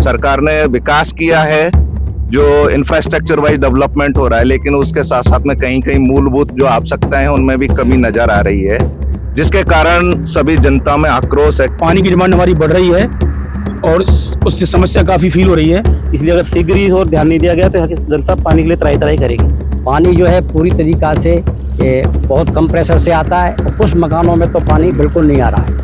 सरकार ने विकास किया है, जो इंफ्रास्ट्रक्चर वाइज डेवलपमेंट हो रहा है, लेकिन उसके साथ साथ में कहीं कहीं मूलभूत जो आवश्यकताएं हैं उनमें भी कमी नजर आ रही है, जिसके कारण सभी जनता में आक्रोश है। पानी की डिमांड हमारी बढ़ रही है और उससे समस्या काफ़ी फील हो रही है। इसलिए अगर शीघ्र ही और ध्यान नहीं दिया गया तो यहाँ की जनता पानी के लिए त्राही त्राही करेगी। पानी जो है पूरी तरीका से बहुत कम प्रेशर से आता है और कुछ मकानों में तो पानी बिल्कुल नहीं आ रहा है।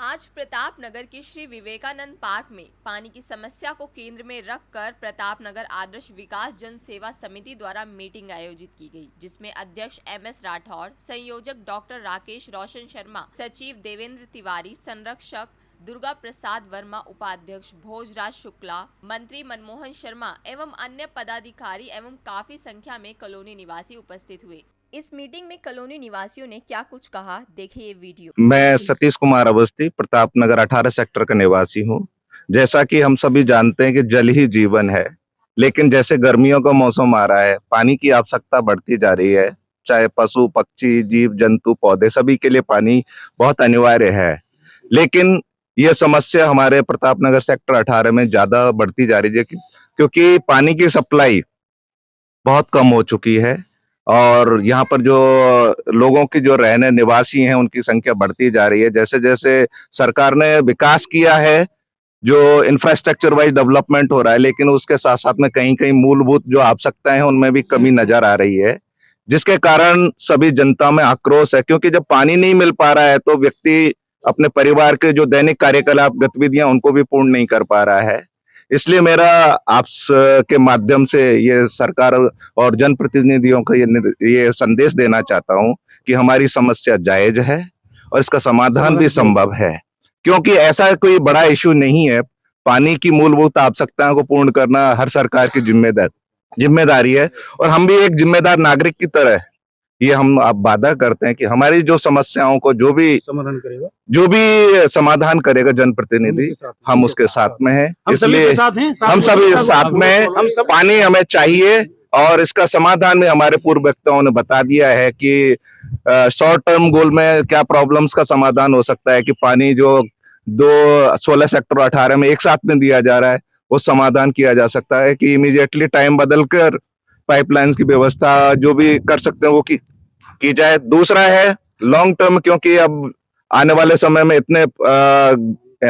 आज प्रतापनगर के श्री विवेकानंद पार्क में पानी की समस्या को केंद्र में रखकर प्रतापनगर आदर्श विकास जन सेवा समिति द्वारा मीटिंग आयोजित की गई, जिसमें अध्यक्ष MS राठौड़, संयोजक डॉक्टर राकेश रोशन शर्मा, सचिव देवेंद्र तिवारी, संरक्षक दुर्गा प्रसाद वर्मा, उपाध्यक्ष भोजराज शुक्ला, मंत्री मनमोहन शर्मा एवं अन्य पदाधिकारी एवं काफी संख्या में कॉलोनी निवासी उपस्थित हुए। इस मीटिंग में कॉलोनी निवासियों ने क्या कुछ कहा, देखिए ये वीडियो। मैं सतीश कुमार अवस्थी प्रतापनगर 18 सेक्टर का निवासी हूं। जैसा कि हम सभी जानते हैं कि जल ही जीवन है, लेकिन जैसे गर्मियों का मौसम आ रहा है, पानी की आवश्यकता बढ़ती जा रही है। चाहे पशु पक्षी जीव जंतु पौधे सभी के लिए पानी बहुत अनिवार्य है, लेकिन यह समस्या हमारे प्रतापनगर सेक्टर 18 में ज्यादा बढ़ती जा रही है, क्योंकि पानी की सप्लाई बहुत कम हो चुकी है और यहाँ पर जो लोगों की जो रहने निवासी हैं उनकी संख्या बढ़ती जा रही है। जैसे जैसे सरकार ने विकास किया है, जो इंफ्रास्ट्रक्चर वाइज डेवलपमेंट हो रहा है, लेकिन उसके साथ साथ में कहीं कहीं मूलभूत जो आवश्यकताएं हैं उनमें भी कमी नजर आ रही है, जिसके कारण सभी जनता में आक्रोश है। क्योंकि जब पानी नहीं मिल पा रहा है तो व्यक्ति अपने परिवार के जो दैनिक कार्यकलाप गतिविधियां उनको भी पूर्ण नहीं कर पा रहा है। इसलिए मेरा आप के माध्यम से ये सरकार और जनप्रतिनिधियों को ये संदेश देना चाहता हूं कि हमारी समस्या जायज है और इसका समाधान भी संभव है, क्योंकि ऐसा कोई बड़ा इशू नहीं है। पानी की मूलभूत आवश्यकताओं को पूर्ण करना हर सरकार की जिम्मेदारी है और हम भी एक जिम्मेदार नागरिक की तरह ये हम आप वादा करते हैं कि हमारी जो समस्याओं को जो भी समाधान करेगा जनप्रतिनिधि, हम उसके साथ में हैं। इसलिए हम सभी साथ में पानी हमें चाहिए और इसका समाधान में हमारे पूर्व वक्ताओं ने बता दिया है कि शॉर्ट टर्म गोल में क्या प्रॉब्लम्स का समाधान हो सकता है कि पानी जो 16 सेक्टर 18 में एक साथ में दिया जा रहा है वो समाधान किया जा सकता है कि इमीडिएटली टाइम बदलकर पाइपलाइंस की व्यवस्था जो भी कर सकते हैं वो की जाए। दूसरा है लॉन्ग टर्म, क्योंकि अब आने वाले समय में इतने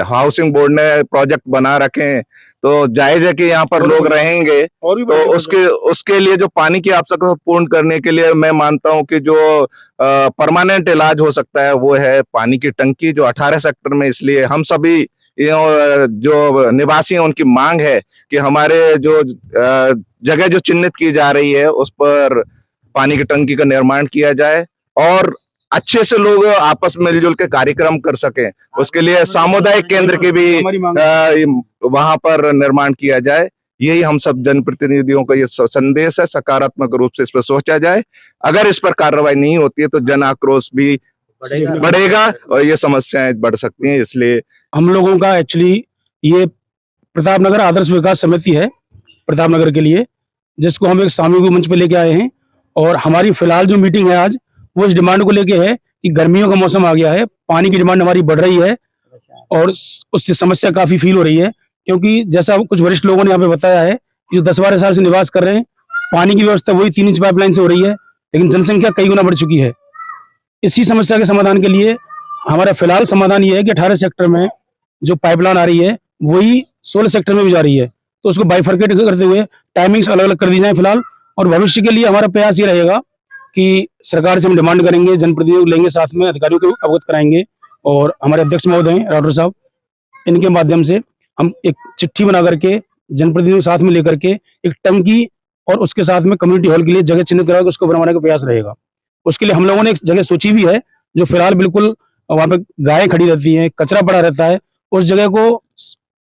हाउसिंग बोर्ड ने प्रोजेक्ट बना रखे हैं तो जायज है कि यहाँ पर लोग रहेंगे, तो उसके लिए जो पानी की आवश्यकता पूर्ण करने के लिए मैं मानता हूँ कि जो परमानेंट इलाज हो सकता है वो है पानी की टंकी जो 18 सेक्टर में। इसलिए हम सभी जो निवासी हैं उनकी मांग है कि हमारे जो जगह जो चिन्हित की जा रही है उस पर पानी की टंकी का निर्माण किया जाए और अच्छे से लोग आपस में मिलजुल के कार्यक्रम कर सकें। उसके लिए सामुदायिक केंद्र की भी वहां पर निर्माण किया जाए। यही हम सब जनप्रतिनिधियों का ये संदेश है, सकारात्मक रूप से इस पर सोचा जाए। अगर इस पर कार्रवाई नहीं होती है तो जन आक्रोश भी बढ़ेगा और ये समस्याएं बढ़ सकती हैं। इसलिए हम लोगों का एक्चुअली ये प्रतापनगर आदर्श विकास समिति है प्रतापनगर के लिए, जिसको हम एक सामूहिक मंच पे लेके आए हैं और हमारी फिलहाल जो मीटिंग है आज वो इस डिमांड को लेके है कि गर्मियों का मौसम आ गया है, पानी की डिमांड हमारी बढ़ रही है और उससे समस्या काफी फील हो रही है। क्योंकि जैसा कुछ वरिष्ठ लोगों ने यहाँ पे बताया है कि जो 10-12 साल से निवास कर रहे हैं, पानी की व्यवस्था वही 3 इंच पाइपलाइन से हो रही है, लेकिन जनसंख्या कई गुना बढ़ चुकी है। इसी समस्या के समाधान के लिए हमारा फिलहाल समाधान ये है कि 18 सेक्टर में जो पाइपलाइन आ रही है वही 16 सेक्टर में भी जा रही है, तो उसको बाइफर्केट करते हुए टाइमिंग्स अलग अलग कर दी जाए फिलहाल। और भविष्य के लिए हमारा प्रयास ये रहेगा कि सरकार से हम डिमांड करेंगे, जनप्रतिनिधि लेंगे, साथ में अधिकारियों को अवगत कराएंगे और हमारे अध्यक्ष महोदय हैं राठौर साहब, इनके माध्यम से हम एक चिट्ठी बना करके जनप्रतिनिधियों साथ में लेकर के एक टंकी और उसके साथ में कम्युनिटी हॉल के लिए जगह चिन्हित करा के उसको बनवाने का प्रयास रहेगा। उसके लिए हम लोगों ने एक जगह सोची भी है जो फिलहाल बिल्कुल वहां पे गायें खड़ी रहती हैं, कचरा पड़ा रहता है, उस जगह को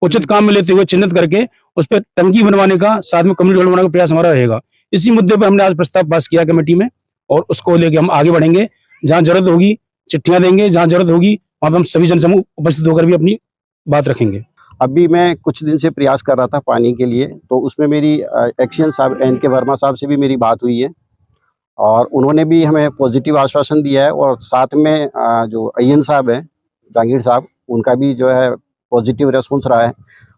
उचित काम में लेते हुए चिन्हित करके उस पर टंकी बनवाने का, साथ में कम्युनिटी हॉल बनाने का प्रयास हमारा रहेगा। इसी मुद्दे पर हमने आज प्रस्ताव पास किया कमेटी में और उसको लेके हम आगे बढ़ेंगे। जहां जरूरत होगी चिट्ठियां देंगे, जहां जरूरत होगी वहां पर हम सभी जनसमूह उपस्थित होकर भी अपनी बात रखेंगे। अभी मैं कुछ दिन से प्रयास कर रहा था पानी के लिए, तो उसमें मेरी एक्शन साहब NK वर्मा साहब से भी मेरी बात हुई है और उन्होंने भी हमें पॉजिटिव आश्वासन दिया है। और साथ में जो अय्यन साहब हैं, जहांगीर साहब, उनका भी जो है पॉजिटिव रेस्पॉन्स रहा है।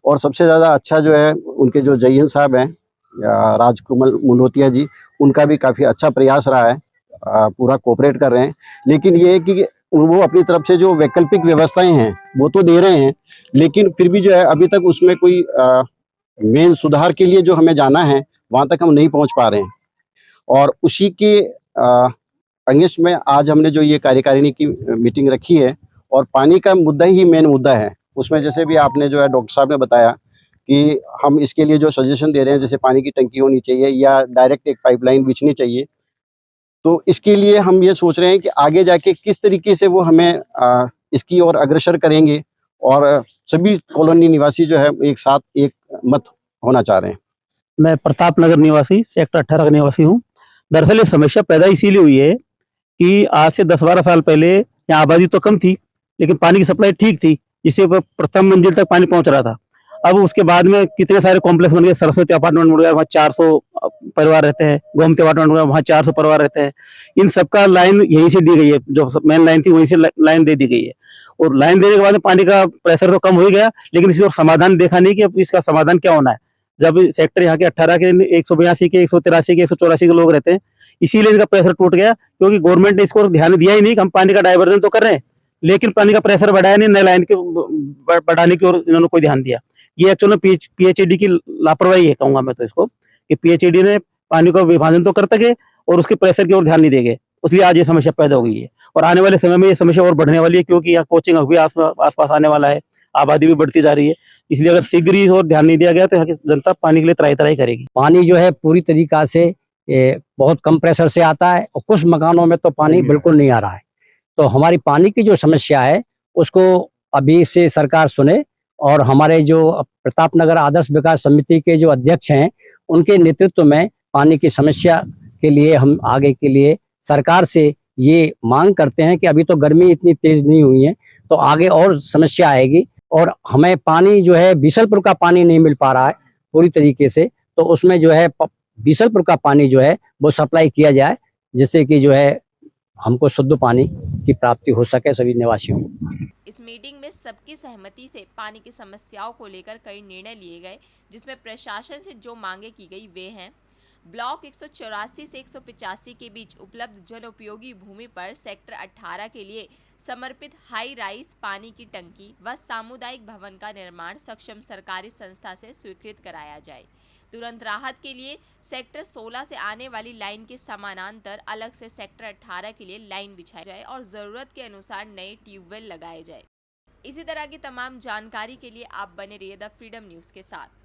और सबसे ज़्यादा अच्छा जो है उनके जो जयन साहब हैं, राजकमल मुंडोतिया जी, उनका भी काफ़ी अच्छा प्रयास रहा है, पूरा कोऑपरेट कर रहे हैं। लेकिन ये है कि वो अपनी तरफ से जो वैकल्पिक व्यवस्थाएं हैं वो तो दे रहे हैं, लेकिन फिर भी जो है अभी तक उसमें कोई मेन सुधार के लिए जो हमें जाना है वहाँ तक हम नहीं पहुँच पा रहे हैं। और उसी के अंगेश में आज हमने जो ये कार्यकारिणी की मीटिंग रखी है, और पानी का मुद्दा ही मेन मुद्दा है। उसमें जैसे भी आपने जो है डॉक्टर साहब ने बताया कि हम इसके लिए जो सजेशन दे रहे हैं, जैसे पानी की टंकी होनी चाहिए या डायरेक्ट एक पाइपलाइन बिछनी चाहिए, तो इसके लिए हम ये सोच रहे हैं कि आगे जाके किस तरीके से वो हमें इसकी ओर अग्रसर करेंगे, और सभी कॉलोनी निवासी जो है एक साथ एक मत होना चाह रहे हैं। मैं प्रताप नगर निवासी, सेक्टर 18 का निवासी हूँ। दरअसल ये समस्या पैदा इसीलिए हुई है कि आज से 10-12 साल पहले यहाँ आबादी तो कम थी, लेकिन पानी की सप्लाई ठीक थी, जिससे प्रथम मंजिल तक पानी पहुंच रहा था। अब उसके बाद में कितने सारे कॉम्प्लेक्स बन गए, सरस्वती अपार्टमेंट बन गया, वहाँ 400 परिवार रहते हैं, गोमती अपार्टमेंट बन गया, वहाँ 400 परिवार रहते हैं। इन सबका लाइन यहीं से दी गई है, जो मेन लाइन थी वहीं से लाइन दे दी गई है। और लाइन देने के बाद में पानी का प्रेशर तो कम हो ही गया, लेकिन इसकी और समाधान देखा नहीं कि अब इसका समाधान क्या होना है। जब सेक्टर यहाँ के 18 के 182 के 183 के 184 के लोग रहते हैं, इसीलिए इनका प्रेशर टूट गया, क्योंकि गवर्नमेंट ने इसको ध्यान दिया ही नहीं कि हम पानी का डाइवर्जन तो कर रहे हैं, लेकिन पानी का प्रेशर बढ़ाया नहीं, नए लाइन के बढ़ाने की ओर इन्होंने कोई ध्यान दिया। ये एक्चुअली पीएचईडी की लापरवाही है, कहूंगा मैं तो इसको, कि पीएचईडी ने पानी को विभाजन तो कर सके और उसके प्रेशर की ओर ध्यान नहीं देंगे, इसलिए आज ये समस्या पैदा हो गई है। और आने वाले समय में ये समस्या और बढ़ने वाली है, क्योंकि यहाँ कोचिंग भी आसपास आने वाला है, आबादी भी बढ़ती जा रही है। इसलिए अगर शीघ्र ही और ध्यान नहीं दिया गया तो यहाँ की जनता पानी के लिए त्राही त्राही करेगी। पानी जो है पूरी तरीका से बहुत कम प्रेशर से आता है, और कुछ मकानों में तो पानी बिल्कुल नहीं आ रहा है। तो हमारी पानी की जो समस्या है उसको अभी से सरकार सुने, और हमारे जो प्रताप नगर आदर्श विकास समिति के जो अध्यक्ष हैं उनके नेतृत्व में पानी की समस्या के लिए हम आगे के लिए सरकार से ये मांग करते हैं कि अभी तो गर्मी इतनी तेज नहीं हुई है, तो आगे और समस्या आएगी। और हमें पानी जो है बीसलपुर का पानी नहीं मिल पा रहा है पूरी तरीके से, तो उसमें जो है बीसलपुर का पानी जो है वो सप्लाई किया जाए, जिससे कि जो है हमको शुद्ध पानी की प्राप्ति हो सके सभी निवासियों को। इस मीटिंग में सबकी सहमति से पानी की समस्याओं को लेकर कई निर्णय लिए गए, जिसमें प्रशासन से जो मांगे की गई वे हैं: ब्लॉक 184 से 185 के बीच उपलब्ध जन उपयोगी भूमि पर सेक्टर 18 के लिए समर्पित हाई राइज पानी की टंकी व सामुदायिक भवन का निर्माण सक्षम सरकारी संस्था से स्वीकृत कराया जाए। तुरंत राहत के लिए सेक्टर 16 से आने वाली लाइन के समानांतर अलग से सेक्टर 18 के लिए लाइन बिछाई जाए और जरूरत के अनुसार नए ट्यूबवेल लगाए जाए। इसी तरह की तमाम जानकारी के लिए आप बने रहिए द फ्रीडम न्यूज के साथ।